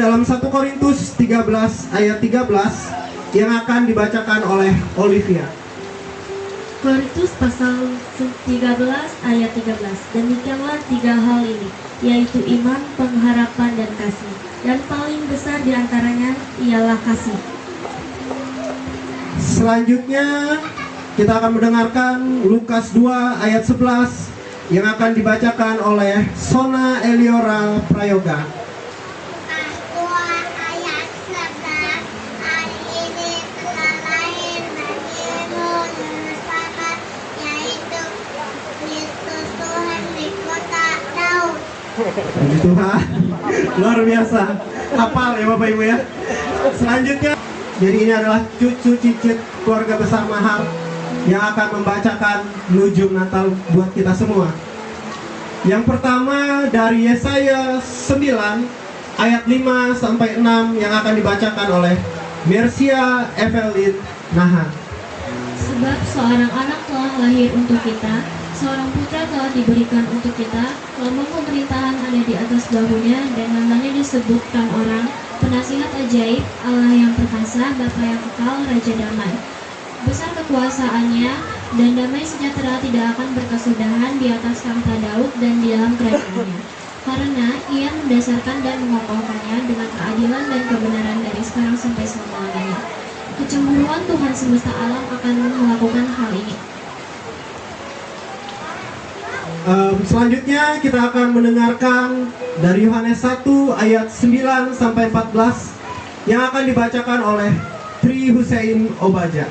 dalam 1 Korintus 13 ayat 13 yang akan dibacakan oleh Olivia. Korintus pasal 13 ayat 13. Demikianlah 3 hal ini, yaitu iman, pengharapan, dan kasih. Dan paling besar di antaranya ialah kasih. Selanjutnya kita akan mendengarkan Lukas 2 ayat 11 yang akan dibacakan oleh Sona Eliora Prayoga. Puji Tuhan, luar biasa, hafal ya Bapak Ibu ya. Selanjutnya, jadi ini adalah cucu cicit keluarga besar Mahar yang akan membacakan nujum Natal buat kita semua. Yang pertama dari Yesaya 9 ayat 5 sampai 6 yang akan dibacakan oleh Mercia Evelyn Nahan. Sebab seorang anak telah lahir untuk kita, seorang putra telah diberikan untuk kita, lambang pemerintahan ada di atas bahunya, dan namanya disebutkan orang, penasihat ajaib, Allah yang perkasa, Bapa yang kekal, Raja damai. Besar kekuasaannya, dan damai sejahtera tidak akan berkesudahan di atas tahta Daud dan di dalam kerajaannya. Karena ia mendasarkan dan mengokohkannya dengan keadilan dan kebenaran dari sekarang sampai selama-lamanya. Kecemburuan Tuhan semesta alam akan melakukan hal ini. Selanjutnya kita akan mendengarkan dari Yohanes 1 ayat 9 sampai 14 yang akan dibacakan oleh Tri Hussein Obaja.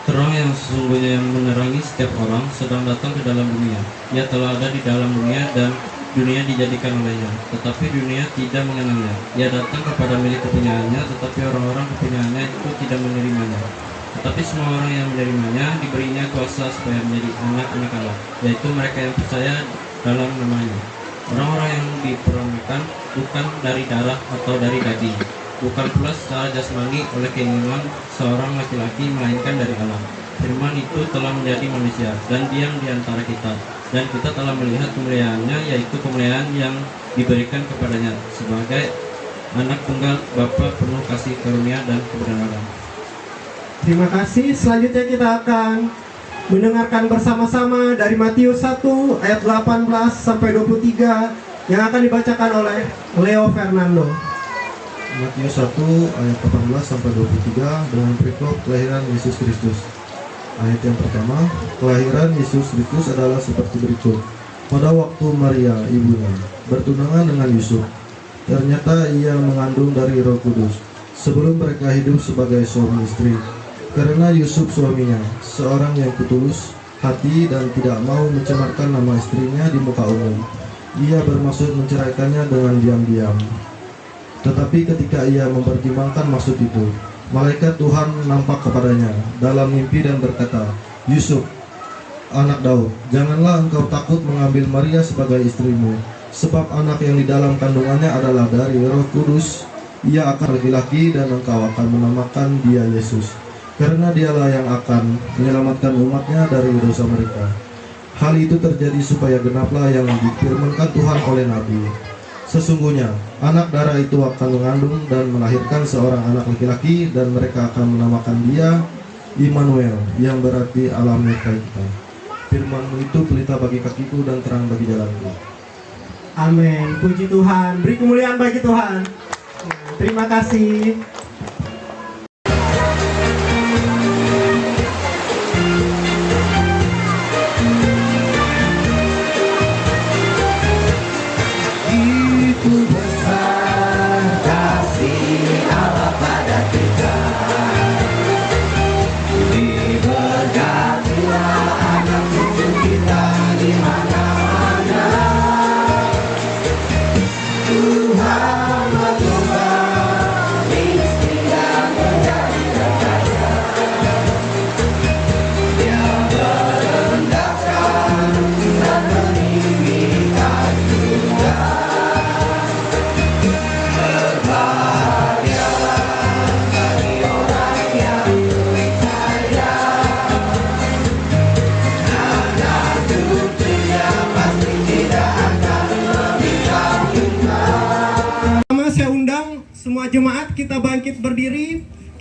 Terang yang sesungguhnya yang menerangi setiap orang sedang datang ke dalam dunia. Ia telah ada di dalam dunia dan dunia dijadikan olehnya, tetapi dunia tidak mengenalnya. Ia datang kepada milik kepunyaannya, tetapi orang-orang kepunyaannya itu tidak menerimanya. Tetapi semua orang yang menerimanya diberinya kuasa supaya menjadi anak-anak Allah, yaitu mereka yang percaya dalam namanya. Orang-orang yang diperanakan bukan dari darah atau dari daging, bukan pula secara jasmani oleh keinginan seorang laki-laki, melainkan dari Allah. Firman itu telah menjadi manusia dan diam di antara kita, dan kita telah melihat kemuliaannya, yaitu kemuliaan yang diberikan kepadanya sebagai anak tunggal Bapa penuh kasih karunia dan kebenaran. Terima kasih. Selanjutnya kita akan mendengarkan bersama-sama dari Matius 1 ayat 18 sampai 23 yang akan dibacakan oleh Leo Fernando. Matius 1 ayat 18 sampai 23 dengan perikop kelahiran Yesus Kristus. Ayat yang pertama, kelahiran Yesus Kristus adalah seperti berikut. Pada waktu Maria, ibunya, bertunangan dengan Yusuf, ternyata ia mengandung dari Roh Kudus sebelum mereka hidup sebagai suami istri. Karena Yusuf suaminya, seorang yang kutulus hati dan tidak mau mencemarkan nama istrinya di muka umum, ia bermaksud menceraikannya dengan diam-diam. Tetapi ketika ia mempertimbangkan maksud itu, malaikat Tuhan nampak kepadanya dalam mimpi dan berkata, "Yusuf, anak Daud, janganlah engkau takut mengambil Maria sebagai istrimu, sebab anak yang di dalam kandungannya adalah dari Roh Kudus. Ia akan laki-laki dan engkau akan menamakan dia Yesus, karena dialah yang akan menyelamatkan umatnya dari dosa mereka." Hal itu terjadi supaya genaplah yang difirmankan Tuhan oleh Nabi. Sesungguhnya anak darah itu akan mengandung dan melahirkan seorang anak laki-laki, dan mereka akan menamakan dia Immanuel, yang berarti Allah menyertai kita. Firman-Mu itu pelita bagi kakiku dan terang bagi jalanku. Amin. Puji Tuhan. Beri kemuliaan bagi Tuhan. Terima kasih. Tuhan mengubah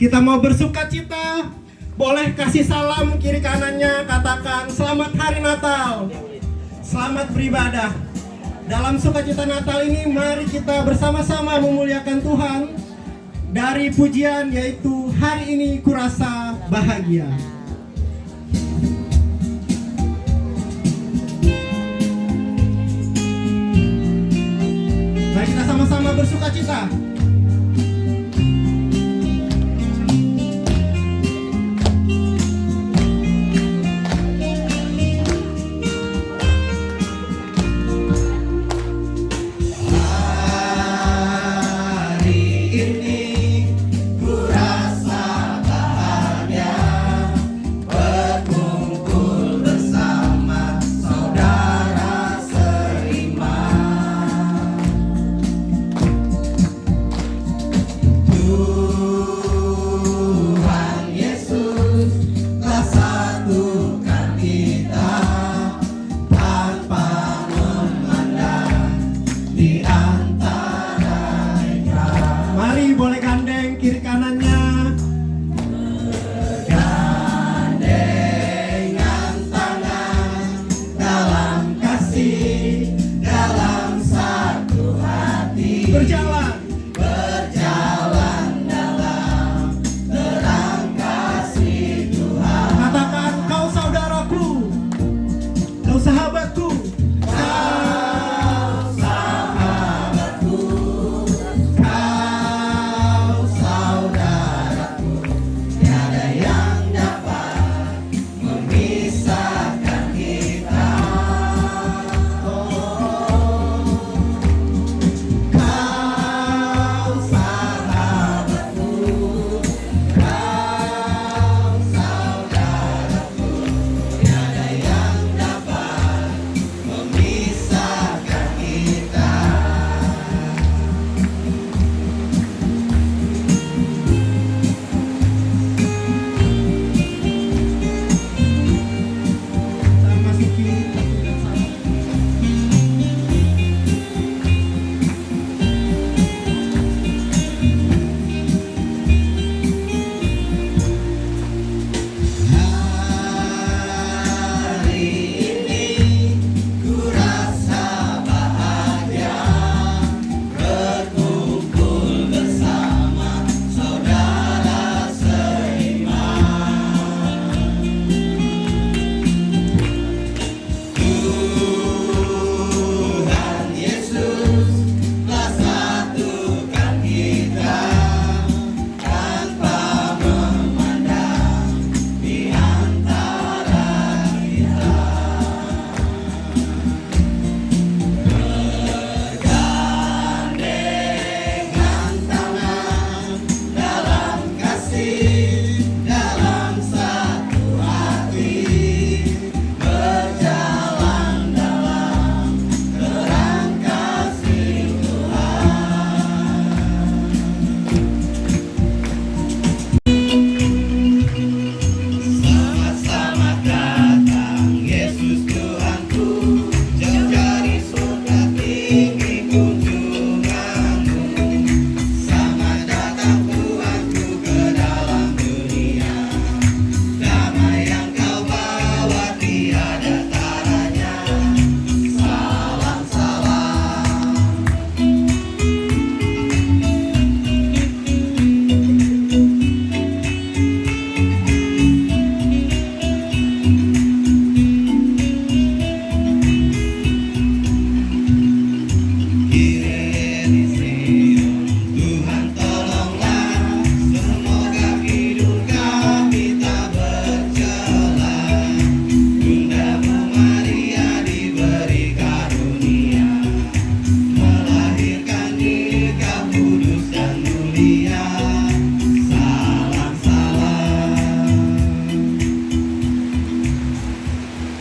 Kita mau bersuka cita, boleh kasih salam kiri kanannya, katakan selamat hari Natal, selamat beribadah. Dalam sukacita Natal ini mari kita bersama-sama memuliakan Tuhan dari pujian yaitu hari ini kurasa bahagia. Mari kita sama-sama bersukacita. Mari boleh gandeng kiri kanannya. Gandengan tangan dalam kasih, dalam satu hati. Berjalan dalam terang kasih Tuhan. Katakan kau saudaraku, kau sahabatku.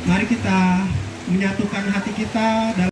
Mari kita menyatukan hati kita dalam